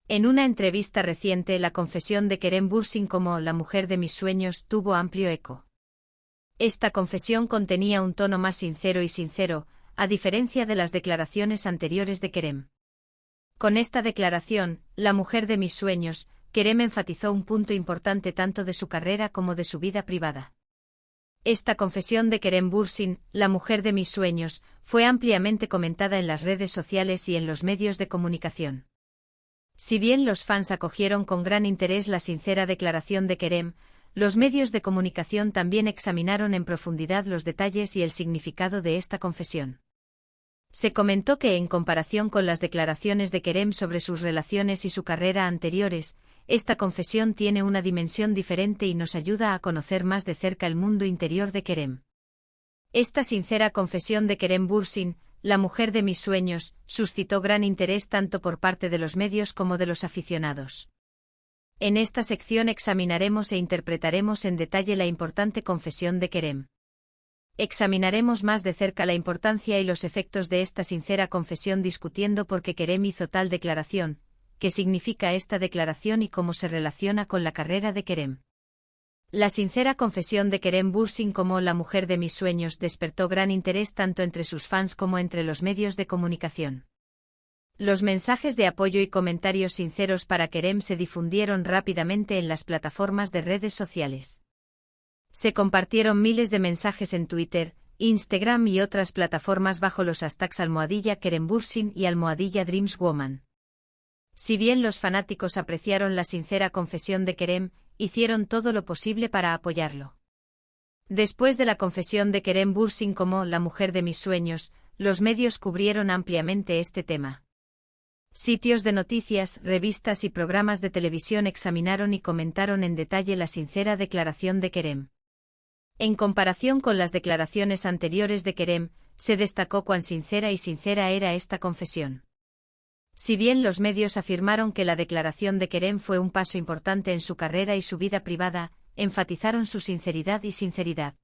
En una entrevista reciente, la confesión de Kerem Bürsin como la mujer de mis sueños tuvo amplio eco. Esta confesión contenía un tono más sincero y sincero, a diferencia de las declaraciones anteriores de Kerem. Con esta declaración, la mujer de mis sueños, Kerem enfatizó un punto importante tanto de su carrera como de su vida privada. Esta confesión de Kerem Bürsin, la mujer de mis sueños, fue ampliamente comentada en las redes sociales y en los medios de comunicación. Si bien los fans acogieron con gran interés la sincera declaración de Kerem, los medios de comunicación también examinaron en profundidad los detalles y el significado de esta confesión. Se comentó que, en comparación con las declaraciones de Kerem sobre sus relaciones y su carrera anteriores, esta confesión tiene una dimensión diferente y nos ayuda a conocer más de cerca el mundo interior de Kerem. Esta sincera confesión de Kerem Bürsin, la mujer de mis sueños, suscitó gran interés tanto por parte de los medios como de los aficionados. En esta sección examinaremos e interpretaremos en detalle la importante confesión de Kerem. Examinaremos más de cerca la importancia y los efectos de esta sincera confesión discutiendo por qué Kerem hizo tal declaración, qué significa esta declaración y cómo se relaciona con la carrera de Kerem. La sincera confesión de Kerem Bürsin como la mujer de mis sueños despertó gran interés tanto entre sus fans como entre los medios de comunicación. Los mensajes de apoyo y comentarios sinceros para Kerem se difundieron rápidamente en las plataformas de redes sociales. Se compartieron miles de mensajes en Twitter, Instagram y otras plataformas bajo los hashtags #Kerem Bürsin y #DreamsWoman. Si bien los fanáticos apreciaron la sincera confesión de Kerem, hicieron todo lo posible para apoyarlo. Después de la confesión de Kerem Bürsin como la mujer de mis sueños, los medios cubrieron ampliamente este tema. Sitios de noticias, revistas y programas de televisión examinaron y comentaron en detalle la sincera declaración de Kerem. En comparación con las declaraciones anteriores de Kerem, se destacó cuán sincera era esta confesión. Si bien los medios afirmaron que la declaración de Kerem fue un paso importante en su carrera y su vida privada, enfatizaron su sinceridad y sinceridad.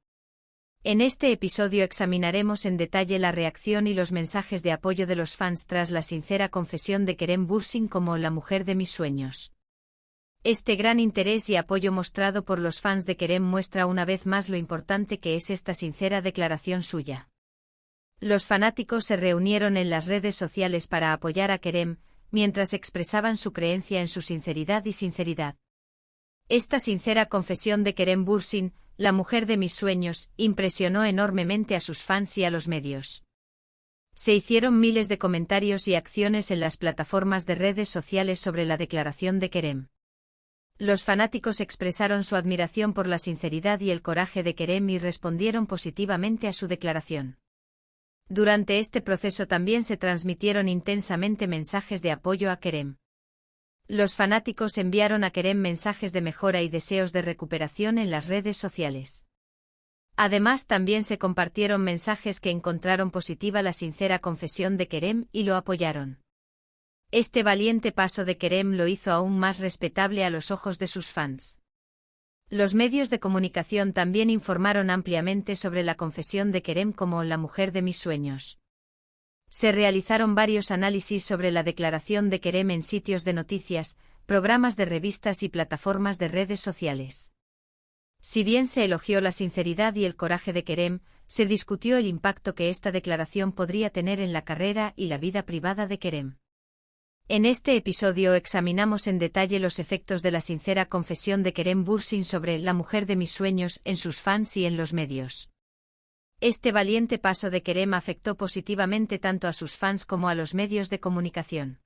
En este episodio examinaremos en detalle la reacción y los mensajes de apoyo de los fans tras la sincera confesión de Kerem Bürsin como la mujer de mis sueños. Este gran interés y apoyo mostrado por los fans de Kerem muestra una vez más lo importante que es esta sincera declaración suya. Los fanáticos se reunieron en las redes sociales para apoyar a Kerem, mientras expresaban su creencia en su sinceridad y sinceridad. Esta sincera confesión de Kerem Bürsin, la mujer de mis sueños, impresionó enormemente a sus fans y a los medios. Se hicieron miles de comentarios y acciones en las plataformas de redes sociales sobre la declaración de Kerem. Los fanáticos expresaron su admiración por la sinceridad y el coraje de Kerem y respondieron positivamente a su declaración. Durante este proceso también se transmitieron intensamente mensajes de apoyo a Kerem. Los fanáticos enviaron a Kerem mensajes de mejora y deseos de recuperación en las redes sociales. Además, también se compartieron mensajes que encontraron positiva la sincera confesión de Kerem y lo apoyaron. Este valiente paso de Kerem lo hizo aún más respetable a los ojos de sus fans. Los medios de comunicación también informaron ampliamente sobre la confesión de Kerem como la mujer de mis sueños. Se realizaron varios análisis sobre la declaración de Kerem en sitios de noticias, programas de revistas y plataformas de redes sociales. Si bien se elogió la sinceridad y el coraje de Kerem, se discutió el impacto que esta declaración podría tener en la carrera y la vida privada de Kerem. En este episodio examinamos en detalle los efectos de la sincera confesión de Kerem Bürsin sobre la mujer de mis sueños en sus fans y en los medios. Este valiente paso de Kerem afectó positivamente tanto a sus fans como a los medios de comunicación.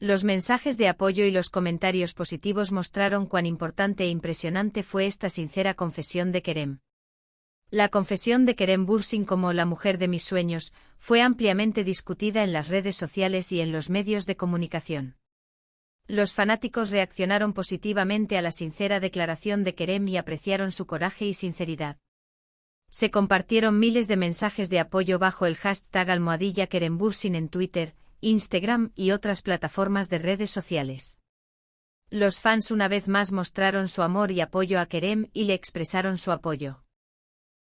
Los mensajes de apoyo y los comentarios positivos mostraron cuán importante e impresionante fue esta sincera confesión de Kerem. La confesión de Kerem Bürsin como la mujer de mis sueños fue ampliamente discutida en las redes sociales y en los medios de comunicación. Los fanáticos reaccionaron positivamente a la sincera declaración de Kerem y apreciaron su coraje y sinceridad. Se compartieron miles de mensajes de apoyo bajo el hashtag #Kerem Bürsin en Twitter, Instagram y otras plataformas de redes sociales. Los fans una vez más mostraron su amor y apoyo a Kerem y le expresaron su apoyo.